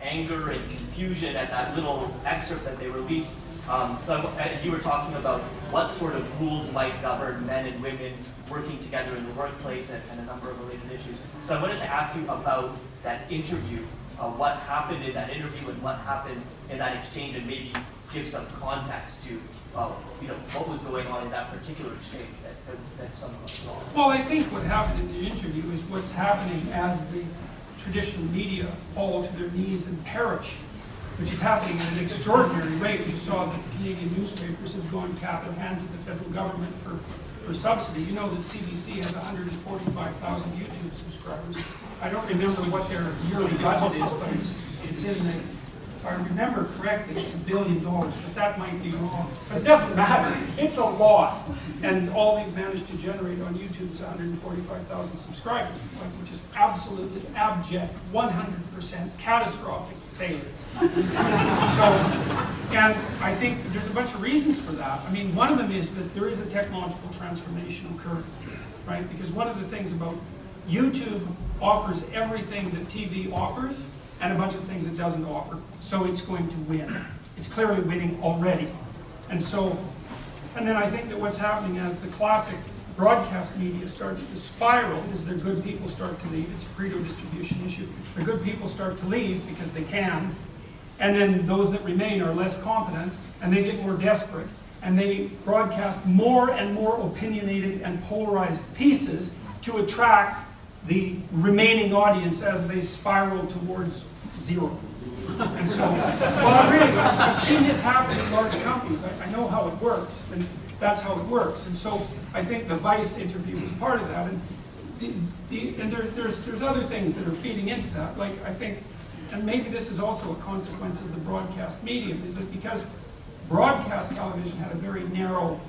anger and confusion at that little excerpt that they released. You were talking about what sort of rules might govern men and women working together in the workplace and a number of related issues. So I wanted to ask you about that interview, what happened in that interview and what happened in that exchange, and maybe give some context to what was going on in that particular exchange that some of us saw. Well, I think what happened in the interview is what's happening as the traditional media fall to their knees and perish, which is happening at an extraordinary rate. You saw that Canadian newspapers have gone cap in hand to the federal government for subsidy. You know that CBC has 145,000 YouTube subscribers. I don't remember what their yearly budget is, but it's in the, if I remember correctly, it's $1 billion, but that might be wrong. But it doesn't matter. It's a lot. And all they've managed to generate on YouTube is 145,000 subscribers. It's like, which is absolutely abject, 100% catastrophic failure. And I think there's a bunch of reasons for that. I mean, one of them is that there is a technological transformation occurring, right? Because one of the things about YouTube offers everything that TV offers and a bunch of things it doesn't offer, so it's going to win. It's clearly winning already. And then I think that what's happening as the classic broadcast media starts to spiral is their good people start to leave. It's a Pareto distribution issue. The good people start to leave because they can, and then those that remain are less competent, and they get more desperate, and they broadcast more and more opinionated and polarized pieces to attract the remaining audience as they spiral towards zero. And so, well, really, I've seen this happen in large companies. I know how it works, and that's how it works. And so, I think the Vice interview was part of that. And there's other things that are feeding into that. Like, I think, and maybe this is also a consequence of the broadcast medium, is that because broadcast television had a very narrow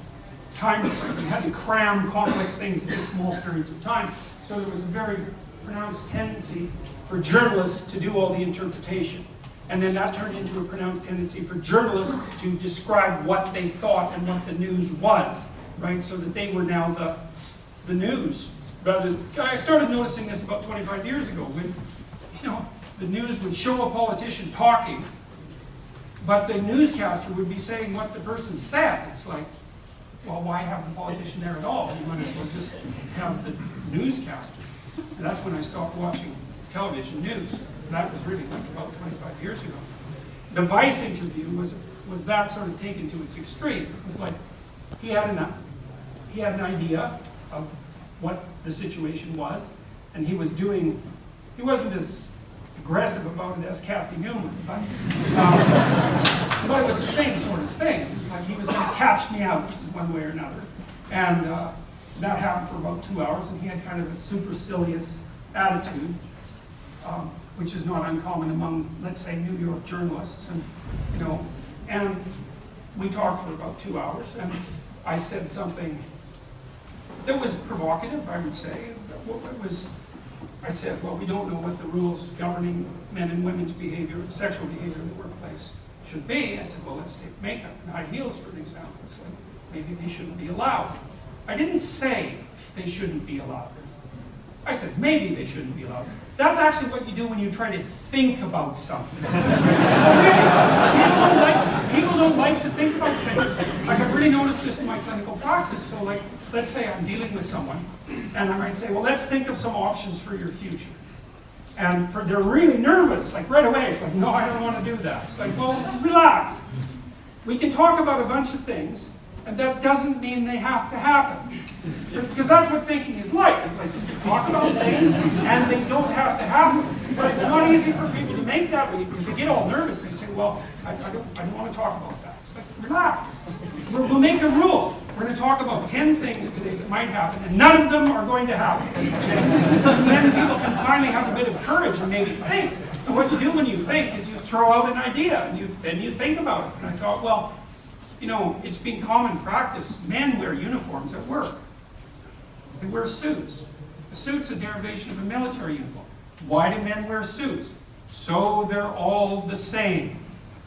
time frame, you had to cram complex things into small periods of time. So there was a very pronounced tendency for journalists to do all the interpretation. And then that turned into a pronounced tendency for journalists to describe what they thought and what the news was, right? So that they were now the news. I started noticing this about 25 years ago when, the news would show a politician talking, but the newscaster would be saying what the person said. It's like, well, why have the politician there at all? You might as well just have the newscaster. And that's when I stopped watching television news. And that was really like about 25 years ago. The Vice interview was that sort of taken to its extreme. It was like he had an idea of what the situation was, and he wasn't as aggressive about it as Kathy Newman, but it was the same sort of thing. It was like he was going to catch me out one way or another. And that happened for about 2 hours, and he had kind of a supercilious attitude, which is not uncommon among, let's say, New York journalists. And we talked for about 2 hours, and I said something that was provocative, I would say. I said, well, we don't know what the rules governing men and women's behavior, sexual behavior in the workplace should be. I said, well, let's take makeup and high heels, for an example. It's like, maybe they shouldn't be allowed. I didn't say they shouldn't be allowed. I said, maybe they shouldn't be allowed. That's actually what you do when you try to think about something. People don't like to think about things. Like, I've really noticed this in my clinical practice. So, like, let's say I'm dealing with someone, and I might say, well, let's think of some options for your future. And they're really nervous, like right away. It's like, no, I don't want to do that. It's like, well, relax. We can talk about a bunch of things, and that doesn't mean they have to happen. Because that's what thinking is like. It's like, you talk about things, and they don't have to happen. But it's not easy for people to make that way, because they get all nervous. They say, well, I don't want to talk about that. It's like, relax. We'll make a rule. We're going to talk about 10 things today that might happen, and none of them are going to happen. And then people can finally have a bit of courage and maybe think. And what you do when you think is you throw out an idea, and then you think about it. And I thought, well, it's been common practice. Men wear uniforms at work. They wear suits. A suit's a derivation of a military uniform. Why do men wear suits? So they're all the same.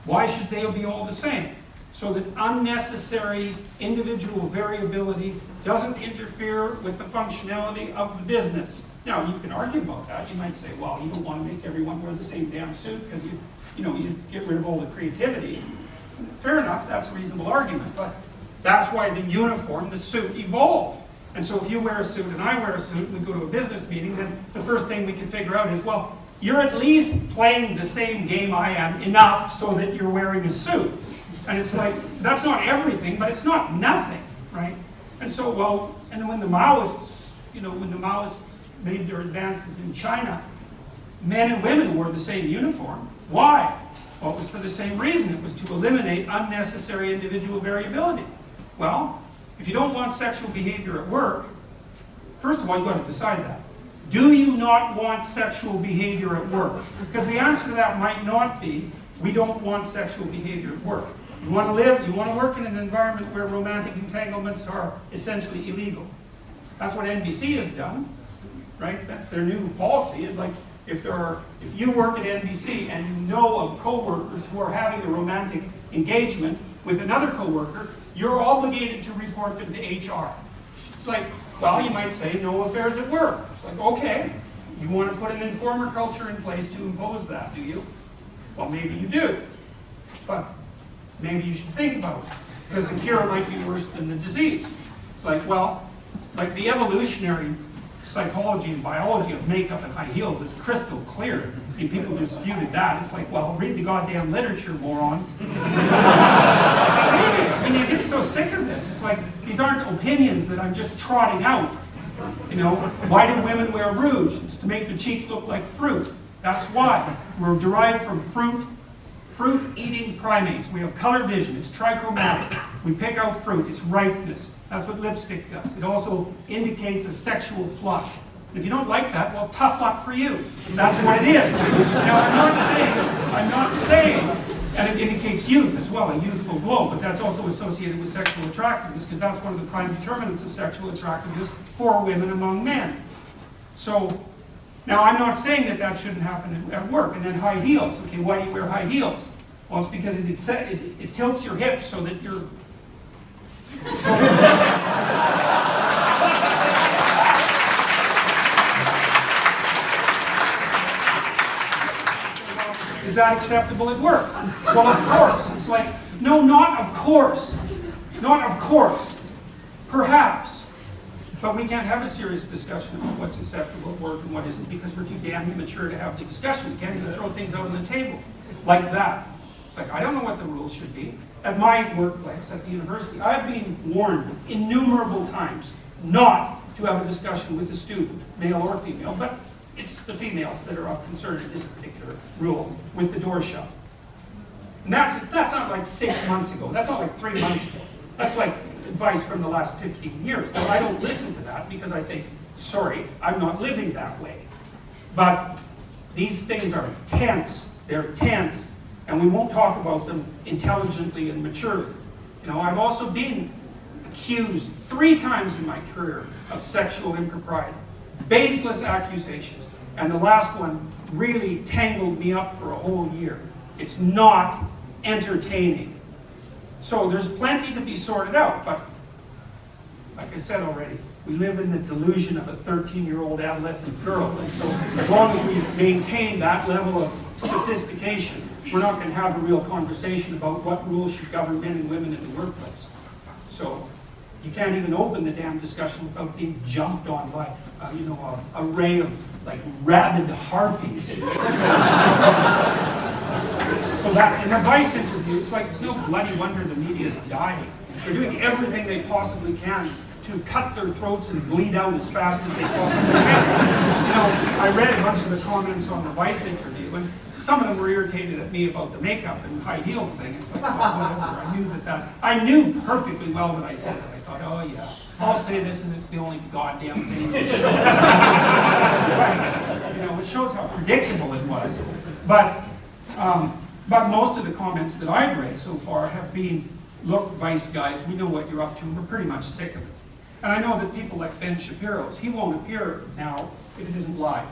Why should they be all the same? so that unnecessary individual variability doesn't interfere with the functionality of the business. Now, you can argue about that. You might say, well, you don't want to make everyone wear the same damn suit because you get rid of all the creativity. Fair enough, that's a reasonable argument, but that's why the uniform, the suit, evolved. And so if you wear a suit and I wear a suit and we go to a business meeting, then the first thing we can figure out is, well, you're at least playing the same game I am enough so that you're wearing a suit. And it's like, that's not everything, but it's not nothing, right? And so, well, and when the Maoists, when the Maoists made their advances in China, men and women wore the same uniform. Why? Well, it was for the same reason. It was to eliminate unnecessary individual variability. Well, if you don't want sexual behavior at work, first of all, you've got to decide that. Do you not want sexual behavior at work? Because the answer to that might not be, we don't want sexual behavior at work. You want to work in an environment where romantic entanglements are essentially illegal. That's what NBC has done, right? That's their new policy, is like, if you work at NBC and you know of co-workers who are having a romantic engagement with another co-worker, you're obligated to report them to HR. It's like, well, you might say no affairs at work. It's like, okay, you want to put an informer culture in place to impose that, do you? Well, maybe you do, but maybe you should think about it, because the cure might be worse than the disease. It's like, well, like the evolutionary psychology and biology of makeup and high heels is crystal clear. I mean, people disputed that. It's like, well, read the goddamn literature, morons. I mean, you get so sick of this. It's like, these aren't opinions that I'm just trotting out. Why do women wear rouge? It's to make their cheeks look like fruit. That's why. We're derived from fruit-eating primates. We have color vision. It's trichromatic. We pick out fruit. It's ripeness. That's what lipstick does. It also indicates a sexual flush. And if you don't like that, well, tough luck for you. That's what it is. Now, I'm not saying, and it indicates youth as well, a youthful glow, but that's also associated with sexual attractiveness, because that's one of the prime determinants of sexual attractiveness for women among men. So, now I'm not saying that that shouldn't happen at work. And then high heels. Okay, why do you wear high heels? Well, it's because it tilts your hips so that you're... Is that acceptable at work? Well, of course. It's like, no, not of course. Not of course. Perhaps. But we can't have a serious discussion about what's acceptable at work and what isn't, because we're too damn immature to have the discussion. We can't even throw things out on the table like that. It's like, I don't know what the rules should be. At my workplace, at the university, I've been warned innumerable times not to have a discussion with a student, male or female, but it's the females that are of concern in this particular rule, with the door shut. And that's not like 6 months ago. That's not like 3 months ago. That's like advice from the last 15 years. Now, I don't listen to that because I think, sorry, I'm not living that way. But these things are tense. They're tense. And we won't talk about them intelligently and maturely. I've also been accused 3 times in my career of sexual impropriety. Baseless accusations. And the last one really tangled me up for a whole year. It's not entertaining. So there's plenty to be sorted out, but like I said already, we live in the delusion of a 13-year-old adolescent girl, and so as long as we maintain that level of sophistication, we're not going to have a real conversation about what rules should govern men and women in the workplace. So you can't even open the damn discussion without being jumped on by, an array of like rabid harpies. So that, in the Vice interview, it's like, it's no bloody wonder the media's dying. They're doing everything they possibly can to cut their throats and bleed out as fast as they possibly can. I read a bunch of the comments on the Vice interview, and some of them were irritated at me about the makeup and high heel thing. It's like, whatever. I knew perfectly well what I said it. I thought, oh yeah, I'll say this and it's the only goddamn thing. It shows how predictable it was. But most of the comments that I've read so far have been, look, Vice guys, we know what you're up to, and we're pretty much sick of it. And I know that people like Ben Shapiro's, he won't appear now if it isn't live.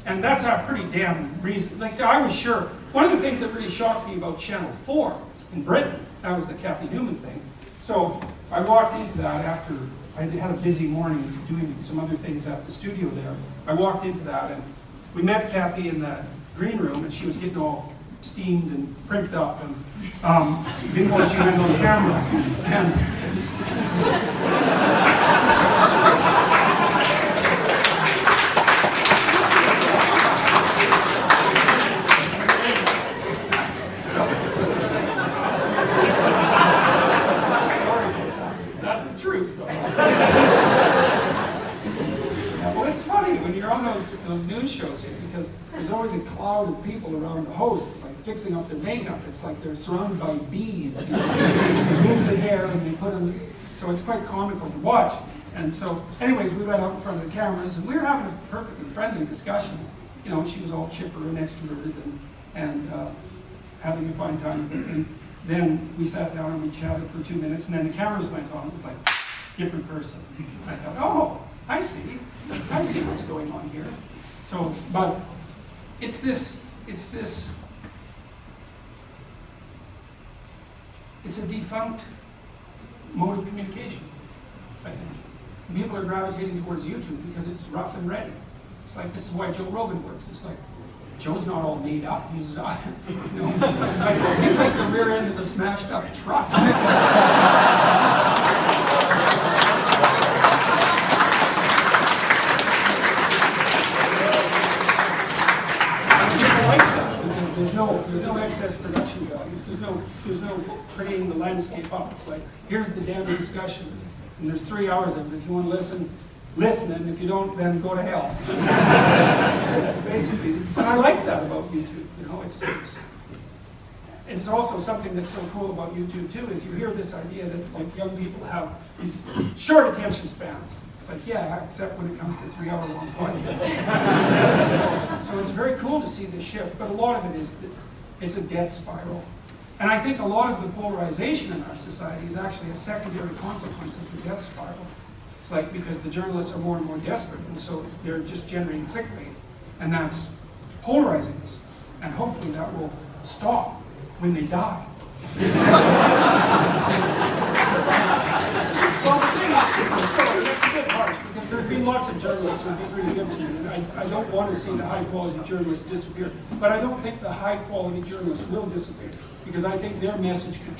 And that's a pretty damn reason. Like I say, I was sure. One of the things that really shocked me about Channel 4 in Britain. That was the Kathy Newman thing. So I walked into that after I had a busy morning doing some other things at the studio there. I walked into that and we met Kathy in the green room and she was getting all steamed and primped up and didn't want she went on camera. Those news shows because there's always a cloud of people around the host. It's like fixing up their makeup. It's like they're surrounded by bees. You know, they move the hair and they put them. So it's quite comical to watch. And so, anyways, we went out in front of the cameras and we were having a perfectly friendly discussion. You know, she was all chipper and extroverted and having a fine time. And then we sat down and we chatted for 2 minutes. And then the cameras went on. It was like different person. I thought, oh, I see what's going on here. So, but it's a defunct mode of communication, I think. And people are gravitating towards YouTube because it's rough and ready. It's like, this is why Joe Rogan works. It's like, Joe's not all made up. He's, you know, he's like the rear end of a smashed up truck. There's no excess production values. There's no bringing the landscape up. It's like, here's the damn discussion, and there's 3 hours of it. If you want to listen, and if you don't, then go to hell. That's basically. And I like that about YouTube. You know, it's also something that's so cool about YouTube too. Is you hear this idea that like young people have these short attention spans. It's like, yeah, except when it comes to 3 hour long podcasts. So it's very cool to see this shift, but a lot of it is that it's a death spiral. And I think a lot of the polarization in our society is actually a secondary consequence of the death spiral. It's like because the journalists are more and more desperate, and so they're just generating clickbait, and that's polarizing us. And hopefully that will stop when they die. Well, the thing is, that's a bit harsh, because there have been lots of journalists who have been really good to me, and I don't want to see the high-quality journalists disappear, but I don't think the high-quality journalists will disappear, because I think their message could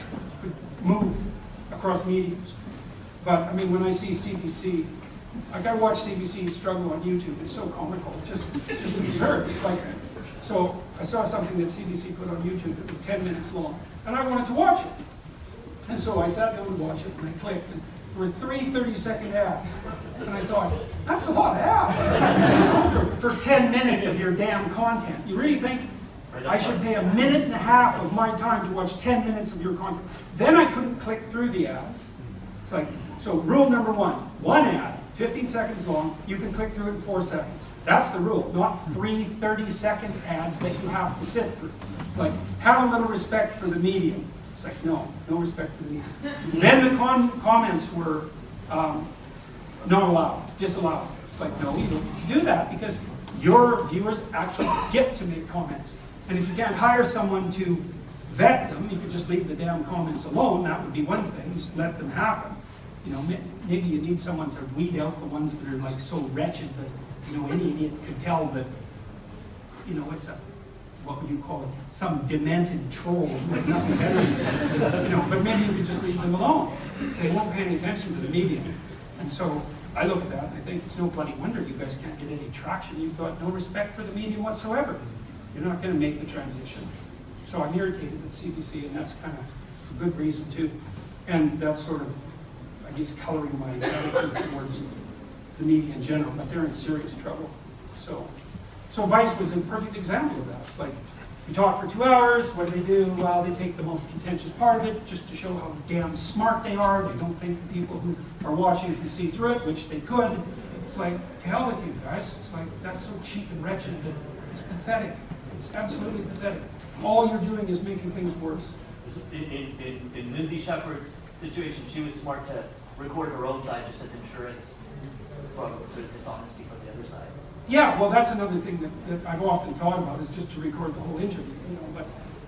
move across mediums. But, I mean, when I see CBC, like I watch CBC struggle on YouTube, it's so comical, it's just absurd. It's like, so I saw something that CBC put on YouTube that was 10 minutes long, and I wanted to watch it. And so I sat down to watch it, and I clicked, and there were 3 30-second ads. And I thought, that's a lot of ads for 10 minutes of your damn content. You really think I should pay 1.5 minutes of my time to watch 10 minutes of your content? Then I couldn't click through the ads. It's like, so rule number one ad, 15 seconds long, you can click through it in 4 seconds. That's the rule, not 3 30-second ads that you have to sit through. It's like, have a little respect for the medium. It's like, no respect for the medium. Then the comments were not allowed, disallowed. It's like, no, you don't do that because your viewers actually get to make comments. And if you can't hire someone to vet them, you could just leave the damn comments alone. That would be one thing, just let them happen. You know, maybe you need someone to weed out the ones that are like so wretched that, you know, any idiot could tell that, you know, it's what would you call it, some demented troll who has nothing better than that. You know, but maybe you could just leave them alone. So they won't pay any attention to the medium. And so I look at that and I think it's no bloody wonder you guys can't get any traction. You've got no respect for the medium whatsoever. You're not going to make the transition. So I'm irritated at CBC, and that's kind of a good reason too. And that's sort of, I guess, coloring my attitude towards the media in general, but they're in serious trouble. So Vice was a perfect example of that. It's like, we talk for 2 hours, what do? Well, they take the most contentious part of it, just to show how damn smart they are. They don't think the people who are watching can see through it, which they could. It's like, to hell with you guys. It's like, that's so cheap and wretched that it's pathetic. It's absolutely pathetic. All you're doing is making things worse. In Lindsay Shepard's situation, she was smart to record her own side just as insurance from sort of dishonesty from the other side. Yeah, well, that's another thing that I've often thought about, is just to record the whole interview. You know, but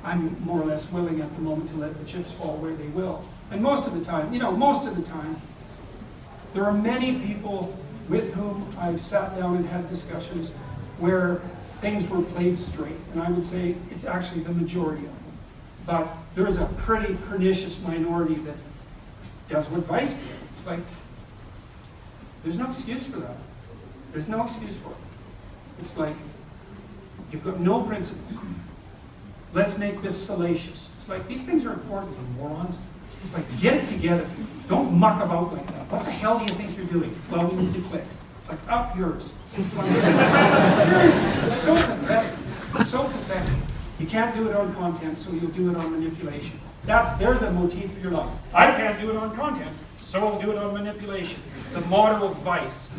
I'm more or less willing at the moment to let the chips fall where they will. And most of the time, most of the time, there are many people with whom I've sat down and had discussions where things were played straight. And I would say it's actually the majority of them. But there's a pretty pernicious minority that does what Vice did. It's like, there's no excuse for that. There's no excuse for it. It's like, you've got no principles. Let's make this salacious. It's like, these things are important, you morons. It's like, get it together. Don't muck about like that. What the hell do you think you're doing? Well, we need the clicks. It's like, up yours. Seriously, it's so pathetic. It's so pathetic. You can't do it on content, so you'll do it on manipulation. There's a motif for your life. I can't do it on content, so I'll do it on manipulation. The motto of Vice.